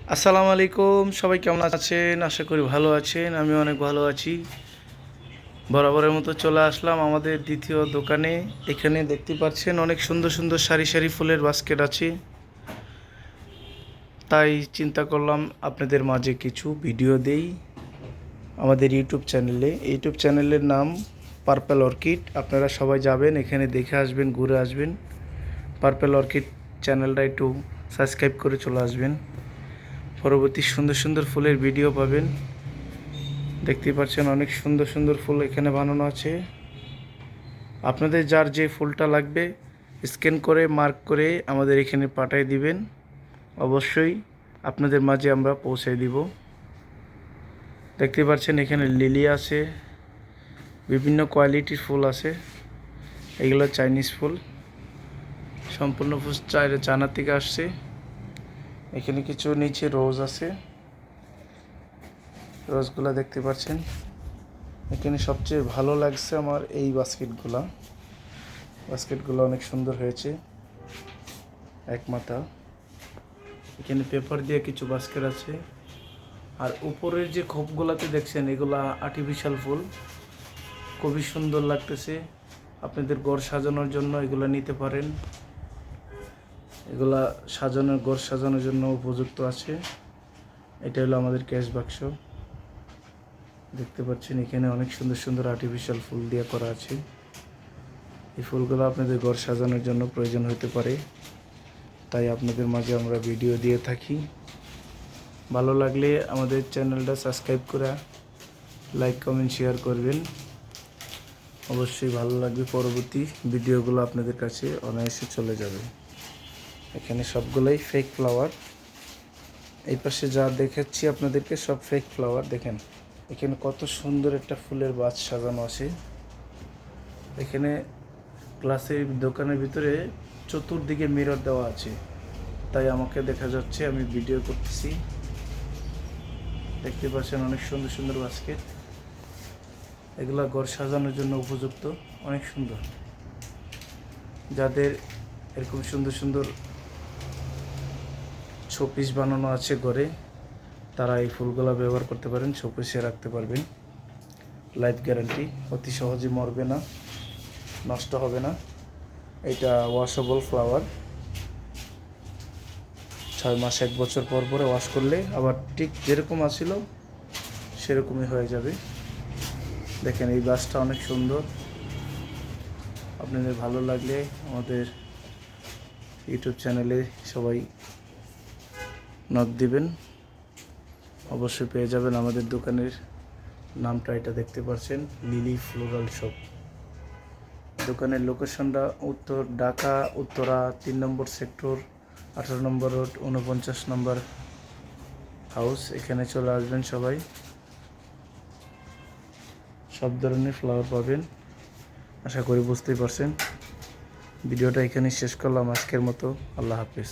আসসালামু আলাইকুম, সবাই কেমন আছেন? আশা করি ভালো আছেন। আমি অনেক ভালো আছি। বরাবরের মতো চলে আসলাম আমাদের দ্বিতীয় দোকানে। এখানে দেখতে পাচ্ছেন অনেক সুন্দর সুন্দর সারি সারি ফুলের বাস্কেট আছে। তাই চিন্তা করলাম আপনাদের মাঝে কিছু ভিডিও দেই আমাদের ইউটিউব চ্যানেলের নাম পার্পল অর্কিড। আপনারা সবাই যাবেন, এখানে দেখে আসবেন, ঘুরে আসবেন। পার্পল অর্কিড চ্যানেলটা একটু সাবস্ক্রাইব করে চলে আসবেন। পরবর্তী সুন্দর সুন্দর ফুলের ভিডিও পাবেন। দেখতেই পাচ্ছেন অনেক সুন্দর সুন্দর ফুল এখানে বানানো আছে। আপনাদের যার যে ফুলটা লাগবে স্ক্যান করে মার্ক করে আমাদের এখানে পাঠিয়ে দিবেন। অবশ্যই আপনাদের মাঝে আমরা পৌঁছে দিব। দেখতে পাচ্ছেন এখানে লিলি আছে, বিভিন্ন কোয়ালিটির ফুল আছে। এগুলো চাইনিজ ফুল, সম্পূর্ণ ফুল চায়না থেকে আসছে। এখানে কিছু নিচে রোজ আছে, রোজগুলো দেখতে পাচ্ছেন। এখানে সবচেয়ে ভালো লাগছে আমার এই বাস্কেটগুলো অনেক সুন্দর হয়েছে, এক মাথা। এখানে পেপার দিয়ে কিছু বাস্কেট আছে। আর উপরের যে খোপগুলাতে দেখছেন এগুলা আর্টিফিশিয়াল ফুল, খুবই সুন্দর লাগতেছে। আপনাদের ঘর সাজানোর জন্য এগুলা নিতে পারেন। এগুলা ঘর সাজানোর জন্য উপযুক্ত আছে। এটা হলো আমাদের ক্যাশ বাক্স। দেখতে পাচ্ছেন এখানে অনেক সুন্দর সুন্দর আর্টিফিশিয়াল ফুল দিয়ে করা আছে। এই ফুলগুলো আপনাদের ঘর সাজানোর জন্য প্রয়োজন হতে পারে, তাই আপনাদের মাঝে আমরা ভিডিও দিয়ে থাকি। ভালো লাগলে আমাদের চ্যানেলটা সাবস্ক্রাইব করে লাইক কমেন্ট শেয়ার করবেন। অবশ্যই ভালো লাগবে। পরবর্তী ভিডিওগুলো আপনাদের কাছে অনায়াসে চলে যাবে। এখানে সবগুলোই ফেক ফ্লাওয়ার। এই পাশে যা দেখাচ্ছি আপনাদেরকে সব ফেক ফ্লাওয়ার। দেখেন এখানে কত সুন্দর একটা ফুলের বাজ সাজানো আছে। এখানে গ্লাসের দোকানের ভিতরে চতুর্দিকে মিরর দেওয়া আছে, তাই আমাকে দেখা যাচ্ছে, আমি ভিডিও করতেছি। দেখতে পাচ্ছেন অনেক সুন্দর সুন্দর বাস্কেট। এগুলা ঘর সাজানোর জন্য উপযুক্ত, অনেক সুন্দর। যাদের এরকম সুন্দর সুন্দর শোপিস বানানো আছে ঘরে, তারা এই ফুলগুলা ব্যবহার করতে পারেন, শোপিসে রাখতে পারবেন। লাইফ গ্যারান্টি, অতি সহজে মরবে না, নষ্ট হবে না। এটা ওয়াশেবল ফ্লাওয়ার। 6 মাস 1 বছর পর পরে ওয়াশ করলে আবার ঠিক যেরকম আছিল সেরকমই হয়ে যাবে। দেখেন এই গাছটা অনেক সুন্দর। আপনাদের ভালো লাগলে আমাদের ইউটিউব চ্যানেলে সবাই নক দিবেন, অবশ্যই পেয়ে যাবেন। আমাদের দোকানের নামটা এটা দেখতে পাচ্ছেন, লিলি ফ্লোরাল শপ। দোকানের লোকেশনটা Dhaka Uttara 3 number sector, 18 number road, 49 number house. এখানে চলে আসবেন সবাই, সব ধরনের ফ্লাওয়ার পাবেন। আশা করি বুঝতেই পারছেন। ভিডিওটা এখানে শেষ করলাম আজকের মতো। আল্লাহ হাফেজ।